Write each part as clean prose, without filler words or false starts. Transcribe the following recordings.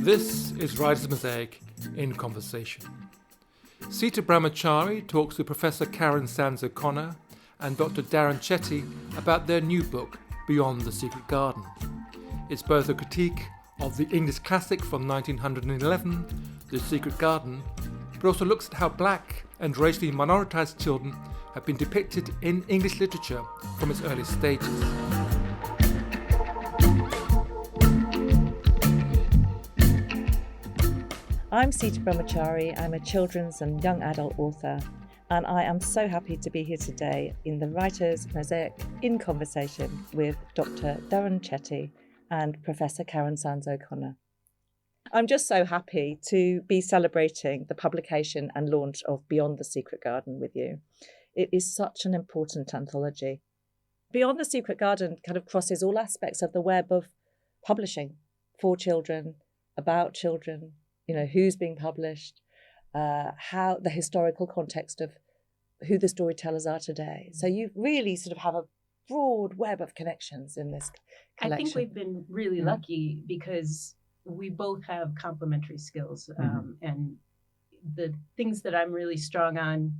This is Writer's Mosaic in Conversation. Sita Brahmachari talks to Professor Karen Sands O'Connor and Dr. Darren Chetty about their new book, Beyond the Secret Garden. It's both a critique of the English classic from 1911, The Secret Garden, but also looks at how black and racially minoritised children have been depicted in English literature from its earliest stages. I'm Sita Brahmachari. I'm a children's and young adult author, and I am so happy to be here today in the Writer's Mosaic in Conversation with Dr. Darren Chetty and Professor Karen Sands O'Connor. I'm just so happy to be celebrating the publication and launch of Beyond the Secret Garden with you. It is such an important anthology. Beyond the Secret Garden kind of crosses all aspects of the web of publishing for children, about children, who's being published, how the historical context of who the storytellers are today. So you really sort of have a broad web of connections in this collection. I think we've been really lucky because we both have complementary skills, and the things that I'm really strong on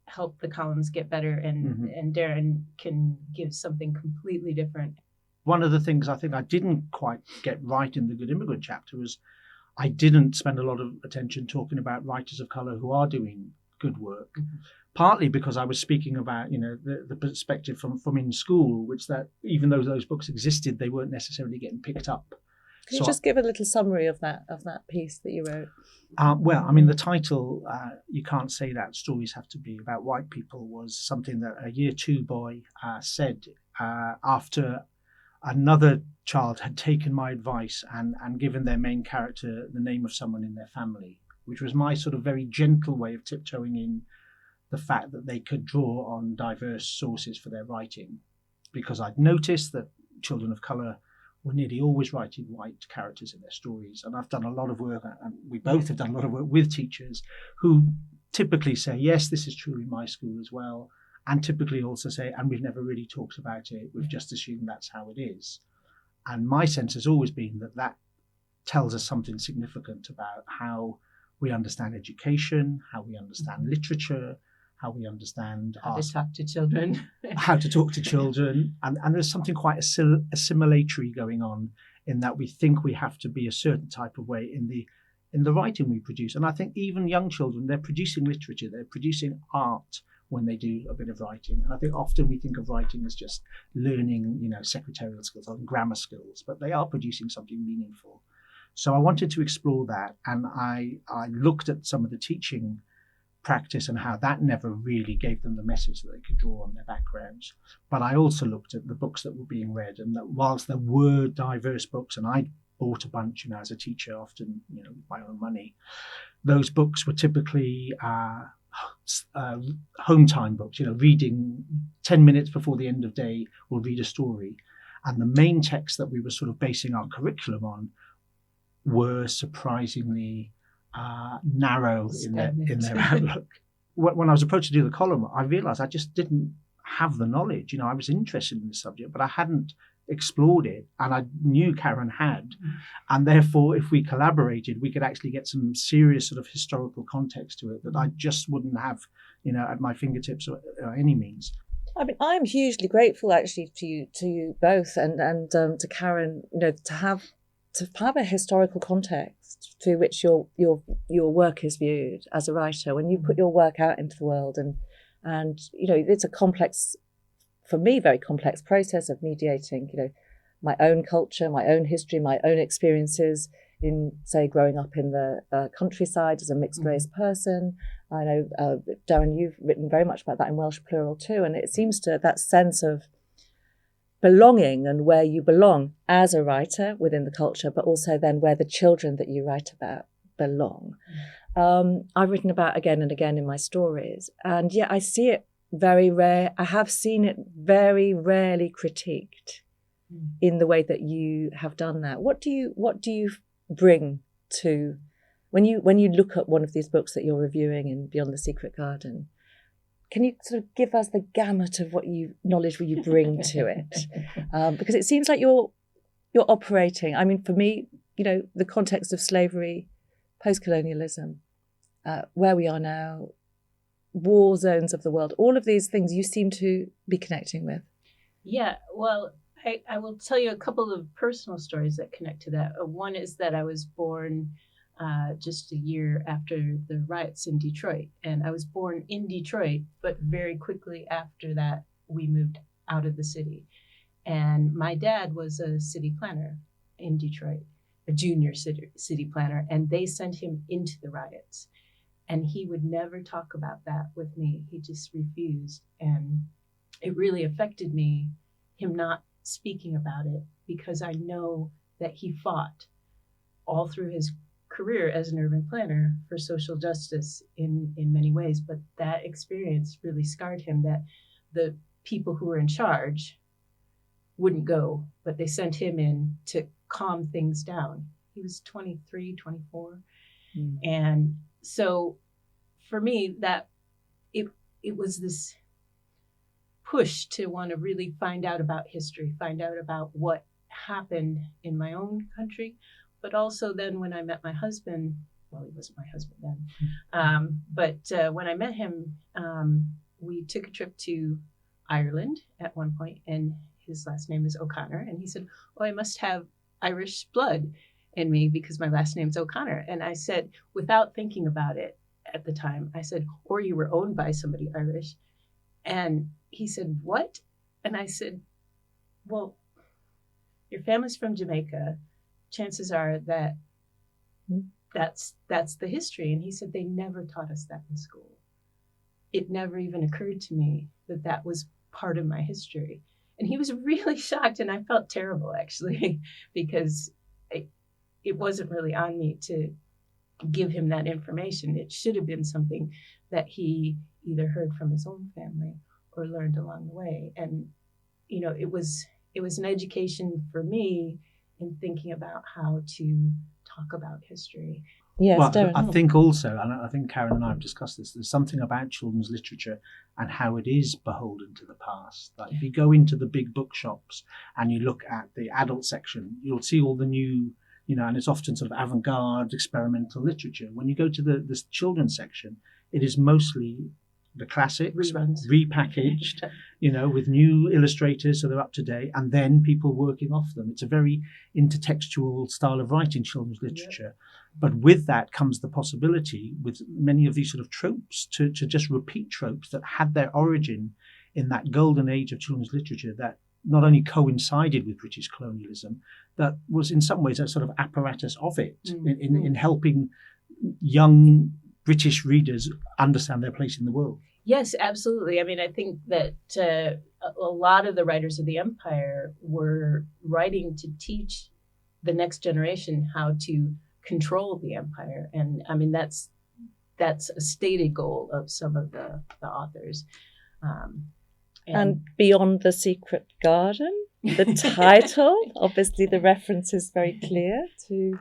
help the columns get better, and Darren can give something completely different. One of the things I think I didn't quite get right in the Good Immigrant chapter was I didn't spend a lot of attention talking about writers of colour who are doing good work, partly because I was speaking about, the perspective from in school, which that even though those books existed, they weren't necessarily getting picked up. Can you just give a little summary of that piece that you wrote? The title, You Can't Say That Stories Have to Be About White People, was something that a year 2 boy said after another child had taken my advice and given their main character the name of someone in their family, which was my sort of very gentle way of tiptoeing in the fact that they could draw on diverse sources for their writing. Because I'd noticed that children of colour were nearly always writing white characters in their stories. And I've done a lot of work, and we both have done a lot of work with teachers who typically say, yes, this is true in my school as well. And typically also say, and we've never really talked about it, we've just assumed that's how it is. And my sense has always been that tells us something significant about how we understand education, how we understand literature, how we understand how to talk to children. How to talk to children. And there's something quite assimilatory going on in that we think we have to be a certain type of way in the writing we produce. And I think even young children, they're producing literature, they're producing art when they do a bit of writing. And I think often we think of writing as just learning, secretarial skills or grammar skills, but they are producing something meaningful. So I wanted to explore that, and I looked at some of the teaching practice and how that never really gave them the message that they could draw on their backgrounds. But I also looked at the books that were being read, and that whilst there were diverse books, and I bought a bunch, as a teacher, often, with my own money, those books were typically home time books, reading 10 minutes before the end of day, we'll read a story. And the main text that we were sort of basing our curriculum on were surprisingly narrow in their outlook. When I was approached to do the column, I realised I just didn't have the knowledge. I was interested in the subject, but I hadn't explored it, and I knew Karen had, and therefore if we collaborated we could actually get some serious sort of historical context to it that I just wouldn't have at my fingertips or any means. I'm hugely grateful actually to you both and to Karen, to have a historical context through which your work is viewed as a writer when you put your work out into the world, and it's a complex, for me, very complex process of mediating, my own culture, my own history, my own experiences in, say, growing up in the countryside as a mixed race person. I know, Darren, you've written very much about that in Welsh Plural too, and it seems to that sense of belonging and where you belong as a writer within the culture, but also then where the children that you write about belong. I've written about again and again in my stories, and yet I see it very rare. I have seen it very rarely critiqued in the way that you have done that. What do you bring to when you look at one of these books that you're reviewing in Beyond the Secret Garden? Can you sort of give us the gamut of knowledge you bring to it? Because it seems like you're operating. I mean, for me, the context of slavery, post-colonialism, where we are now, war zones of the world, all of these things you seem to be connecting with. Yeah, well, I will tell you a couple of personal stories that connect to that. One is that I was born just a year after the riots in Detroit. And I was born in Detroit, but very quickly after that, we moved out of the city. And my dad was a city planner in Detroit, a junior city planner, and they sent him into the riots. And he would never talk about that with me. He just refused. And it really affected me, him not speaking about it, because I know that he fought all through his career as an urban planner for social justice in many ways. But that experience really scarred him, that the people who were in charge wouldn't go, but they sent him in to calm things down. He was 23, 24. And so for me, that it was this push to want to really find out about history, find out about what happened in my own country. But also then when I met my husband, well, he wasn't my husband then, but when I met him, we took a trip to Ireland at one point, and his last name is O'Connor. And he said, "Oh, I must have Irish blood in me because my last name's O'Connor." And I said, without thinking about it at the time, I said, "Or you were owned by somebody Irish." And he said, "What?" And I said, "Well, your family's from Jamaica. Chances are that that's the history." And he said, "They never taught us that in school. It never even occurred to me that that was part of my history." And he was really shocked, and I felt terrible, actually, because it wasn't really on me to give him that information. It should have been something that he either heard from his own family or learned along the way. And, it was an education for me in thinking about how to talk about history. Yes, well, Darren. I think also, and I think Karen and I have discussed this, there's something about children's literature and how it is beholden to the past. Like if you go into the big bookshops and you look at the adult section, you'll see all the new, and it's often sort of avant-garde experimental literature. When you go to the children's section, it is mostly the classics, Reruns. repackaged, with new illustrators so they're up to date, and then people working off them. It's a very intertextual style of writing children's literature. Yeah. But with that comes the possibility, with many of these sort of tropes, to just repeat tropes that had their origin in that golden age of children's literature that not only coincided with British colonialism, that was in some ways a sort of apparatus of it in helping young British readers understand their place in the world. Yes, absolutely. I mean, I think that a lot of the writers of the empire were writing to teach the next generation how to control the empire. And I mean, that's a stated goal of some of the authors. And Beyond the Secret Garden, the title, obviously the reference is very clear to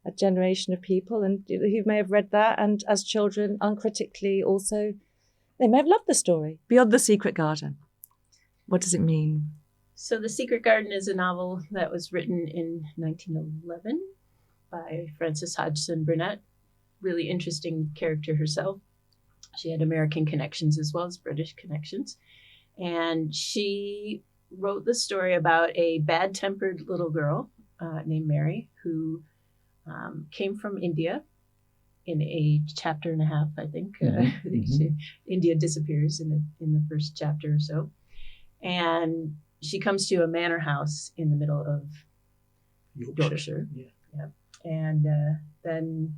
a generation of people and who may have read that, and as children uncritically also, they may have loved the story. Beyond the Secret Garden. What does it mean? So The Secret Garden is a novel that was written in 1911 by Frances Hodgson Burnett. Really interesting character herself. She had American connections as well as British connections. And she wrote the story about a bad-tempered little girl named Mary who came from India in a chapter and a half, I think. India disappears in the first chapter or so. And she comes to a manor house in the middle of Yorkshire. Yeah. And then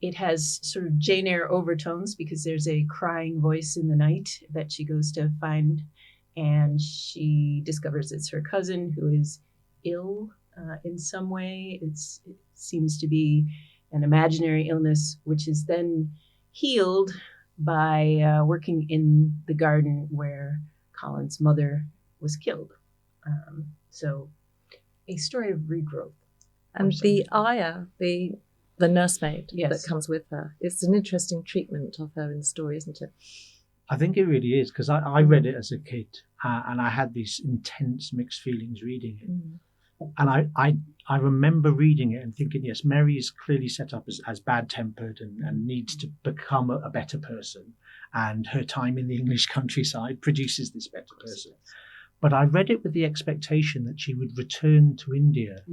it has sort of Jane Eyre overtones because there's a crying voice in the night that she goes to find. And she discovers it's her cousin who is ill in some way. It seems to be an imaginary illness, which is then healed by working in the garden where Colin's mother was killed. So a story of regrowth. And the Aya, the nursemaid Yes. that comes with her, it's an interesting treatment of her in the story, isn't it? I think it really is, because I read it as a kid and I had these intense mixed feelings reading it. I remember reading it and thinking, yes, Mary is clearly set up as bad-tempered and needs to become a better person. And her time in the English countryside produces this better person. But I read it with the expectation that she would return to India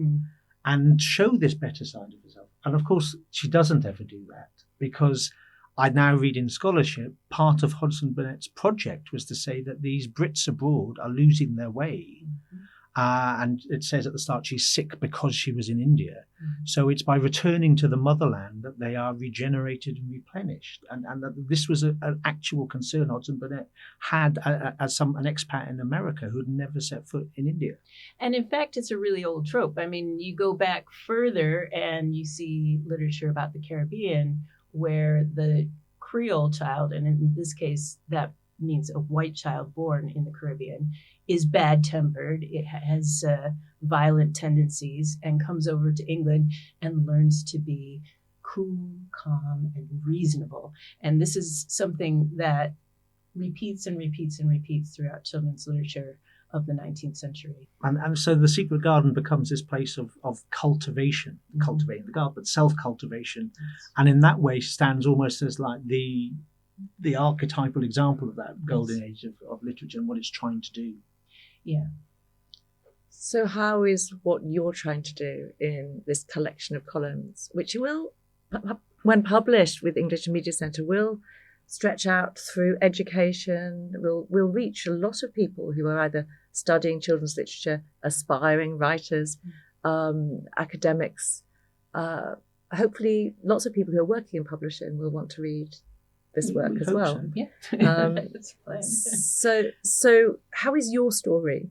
and show this better side of herself. And of course, she doesn't ever do that, because I now read in scholarship, part of Hodgson Burnett's project was to say that these Brits abroad are losing their way. And it says at the start she's sick because she was in India. So it's by returning to the motherland that they are regenerated and replenished. And that this was an actual concern Hodgson Burnett had as an expat in America who had never set foot in India. And in fact, it's a really old trope. I mean, you go back further and you see literature about the Caribbean where the Creole child, and in this case, that means a white child born in the Caribbean, is bad-tempered. It has violent tendencies and comes over to England and learns to be cool, calm, and reasonable. And this is something that repeats and repeats and repeats throughout children's literature of the 19th century. And so the Secret Garden becomes this place of cultivation, cultivating the garden, but self-cultivation. And in that way stands almost as like the archetypal example of that golden age of literature and what it's trying to do. Yeah. So how is what you're trying to do in this collection of columns, which will, when published with English and Media Centre, will stretch out through education, will reach a lot of people who are either studying children's literature, aspiring writers, academics. Hopefully lots of people who are working in publishing will want to read this work as well. So. Yeah. So how is your story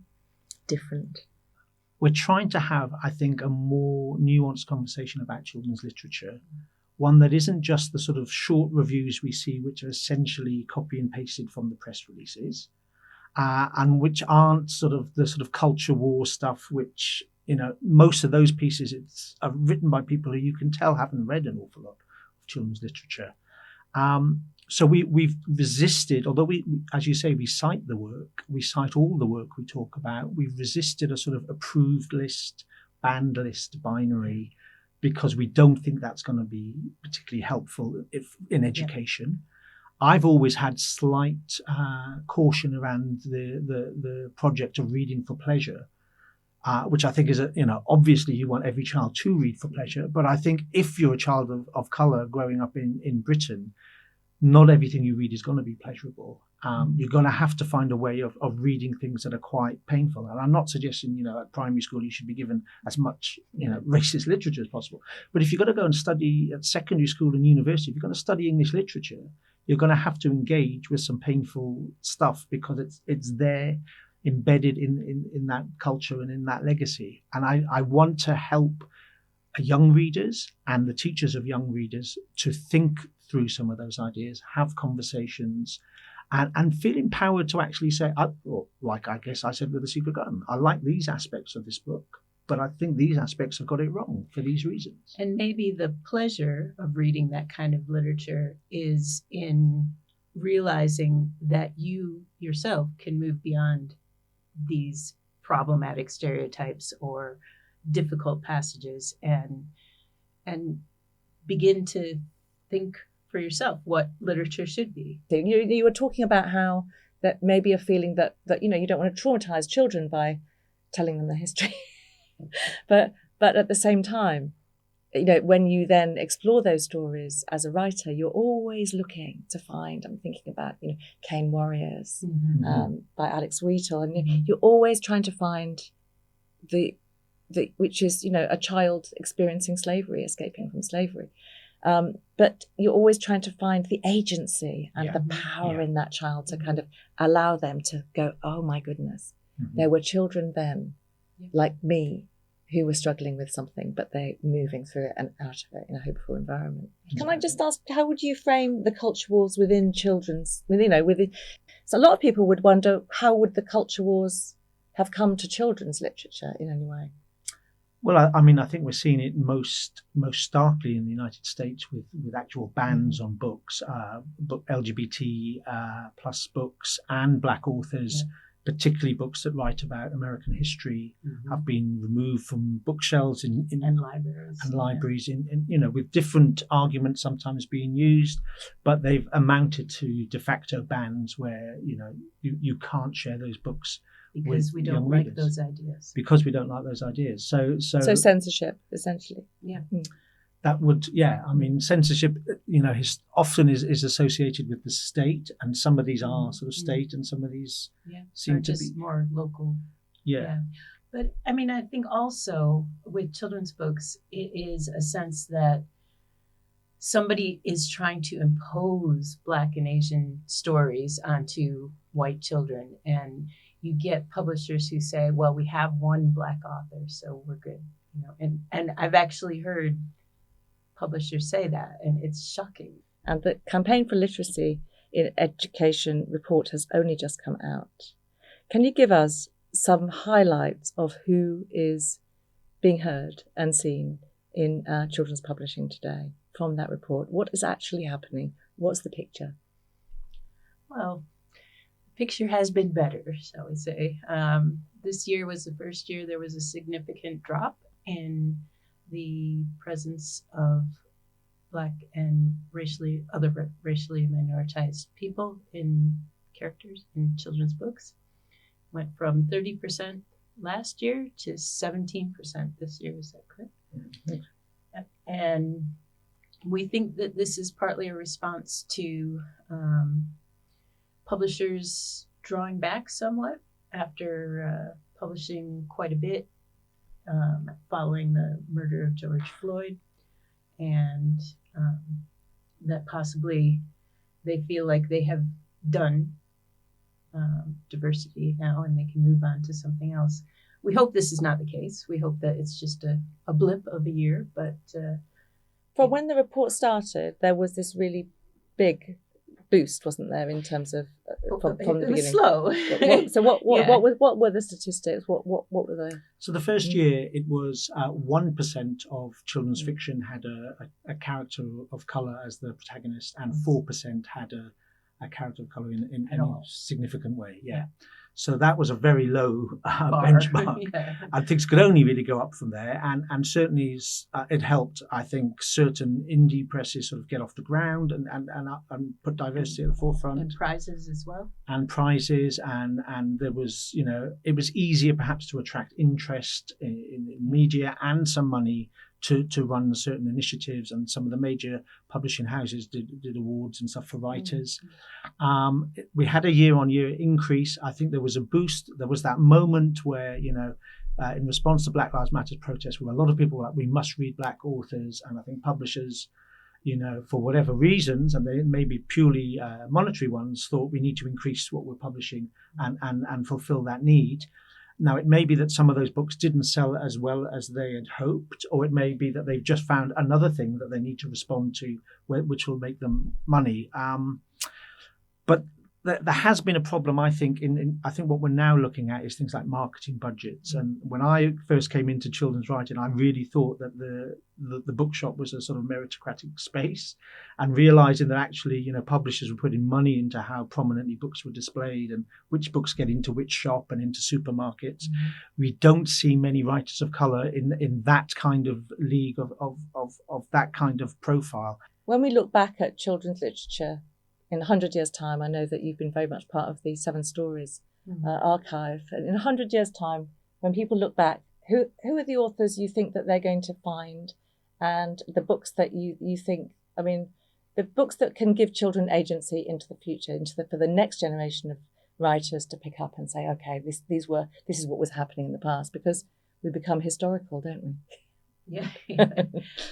different? We're trying to have, I think, a more nuanced conversation about children's literature, one that isn't just the sort of short reviews we see, which are essentially copy and pasted from the press releases, and which aren't sort of the sort of culture war stuff, which, you know, most of those pieces are written by people who you can tell haven't read an awful lot of children's literature. So we've resisted, although we, as you say, we cite the work, we cite all the work we talk about, we've resisted a sort of approved list, banned list binary, because we don't think that's going to be particularly helpful in education. Yeah. I've always had slight caution around the project of reading for pleasure, which I think is, obviously you want every child to read for pleasure, but I think if you're a child of colour growing up in Britain, not everything you read is going to be pleasurable. You're going to have to find a way of reading things that are quite painful. And I'm not suggesting, at primary school you should be given as much, racist literature as possible. But if you're going to go and study at secondary school and university, if you're going to study English literature, you're going to have to engage with some painful stuff because it's there embedded in that culture and in that legacy. And I want to help young readers and the teachers of young readers to think through some of those ideas, have conversations, and feel empowered to actually say, like I guess I said with The Secret Garden, I like these aspects of this book, but I think these aspects have got it wrong for these reasons. And maybe the pleasure of reading that kind of literature is in realizing that you yourself can move beyond these problematic stereotypes or difficult passages and begin to think for yourself what literature should be. You were talking about how that maybe a feeling that you don't want to traumatize children by telling them the history, but at the same time, when you then explore those stories as a writer, you're always looking to find. I'm thinking about Cane Warriors by Alex Wheatle, and you're always trying to find the which is a child experiencing slavery, escaping from slavery. But you're always trying to find the agency and the power in that child to kind of allow them to go, oh my goodness, there were children then like me who were struggling with something, but they're moving through it and out of it in a hopeful environment. Can I just ask, how would you frame the culture wars within children's, so a lot of people would wonder, how would the culture wars have come to children's literature in any way? Well, I think we're seeing it most starkly in the United States with actual bans on books, LGBT plus books and Black authors particularly books that write about American history, have been removed from bookshelves in and libraries. in with different arguments sometimes being used, but they've amounted to de facto bans where you can't share those books because we don't like those ideas. Because we don't like those ideas. So censorship, essentially. Yeah. That would, censorship, often is associated with the state, and some of these are sort of state, and some of these seem to be more local. Yeah. But I mean, I think also with children's books, it is a sense that somebody is trying to impose Black and Asian stories onto white children, and you get publishers who say, well, we have one Black author, so we're good. And I've actually heard publishers say that, and it's shocking. And the Campaign for Literacy in Education report has only just come out. Can you give us some highlights of who is being heard and seen in children's publishing today from that report? What is actually happening? What's the picture? Well, the picture has been better, shall we say. This year was the first year there was a significant drop in the presence of Black and other racially minoritized people in characters in children's books. Went from 30% last year to 17% this year. Is that correct? Mm-hmm. And we think that this is partly a response to publishers drawing back somewhat after publishing quite a bit following the murder of George Floyd, and that possibly they feel like they have done diversity now and they can move on to something else. We hope this is not the case. We hope that it's just a blip of a year. But from when the report started, there was this really big boost, wasn't there, in terms of from the beginning? It was slow. So what were the statistics? What were they? So the first year, it was 1% of children's fiction had a character of colour as the protagonist, and 4% had a character of colour in any significant way. Yeah. So that was a very low benchmark, and things could only really go up from there. And certainly it helped, I think, certain indie presses sort of get off the ground and put diversity at the forefront. And prizes as well. And prizes, and there was, it was easier perhaps to attract interest in media and some money to run certain initiatives, and some of the major publishing houses did awards and stuff for writers. We had a year-on-year increase. I think there was a boost. There was that moment where, in response to Black Lives Matter protests, where a lot of people were like, we must read Black authors. And I think publishers, for whatever reasons, and they may be purely monetary ones, thought we need to increase what we're publishing and fulfill that need. Now, it may be that some of those books didn't sell as well as they had hoped, or it may be that they've just found another thing that they need to respond to, which will make them money. But there has been a problem, I think. I think what we're now looking at is things like marketing budgets. And when I first came into children's writing, I really thought that the bookshop was a sort of meritocratic space, and realizing that actually, publishers were putting money into how prominently books were displayed and which books get into which shop and into supermarkets. We don't see many writers of color in that kind of league of that kind of profile. When we look back at children's literature in 100 years' time, I know that you've been very much part of the 7 Stories archive. And in 100 years' time, when people look back, who are the authors you think that they're going to find, and the books that you think, the books that can give children agency into the future, for the next generation of writers to pick up and say, okay, this is what was happening in the past, because we become historical, don't we? Yeah.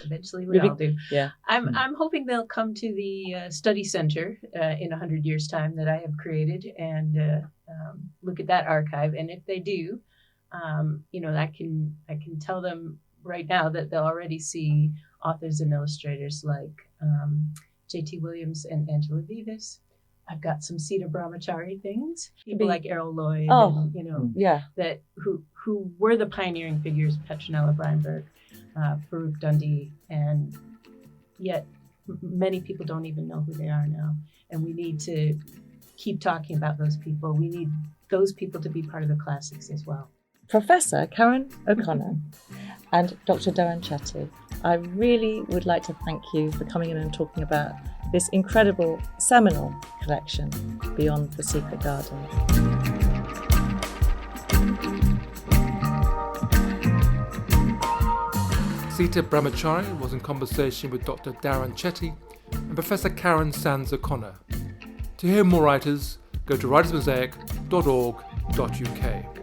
Eventually we all do. Yeah. I'm hoping they'll come to the study center in 100 years' time that I have created and look at that archive. And if they do, I can tell them right now that they'll already see authors and illustrators like Chetty Williams and Angela Vivas. I've got some Sita Brahmachari things, people like Errol Lloyd, that who were the pioneering figures, Petronella Breinberg, Farouk Dundee, and yet many people don't even know who they are now. And we need to keep talking about those people. We need those people to be part of the classics as well. Professor Karen O'Connor and Dr. Darren Chetty, I really would like to thank you for coming in and talking about this incredible seminal collection, Beyond the Secret Garden. Sita Brahmachari was in conversation with Dr. Darren Chetty and Professor Karen Sands O'Connor. To hear more writers, go to writersmosaic.org.uk.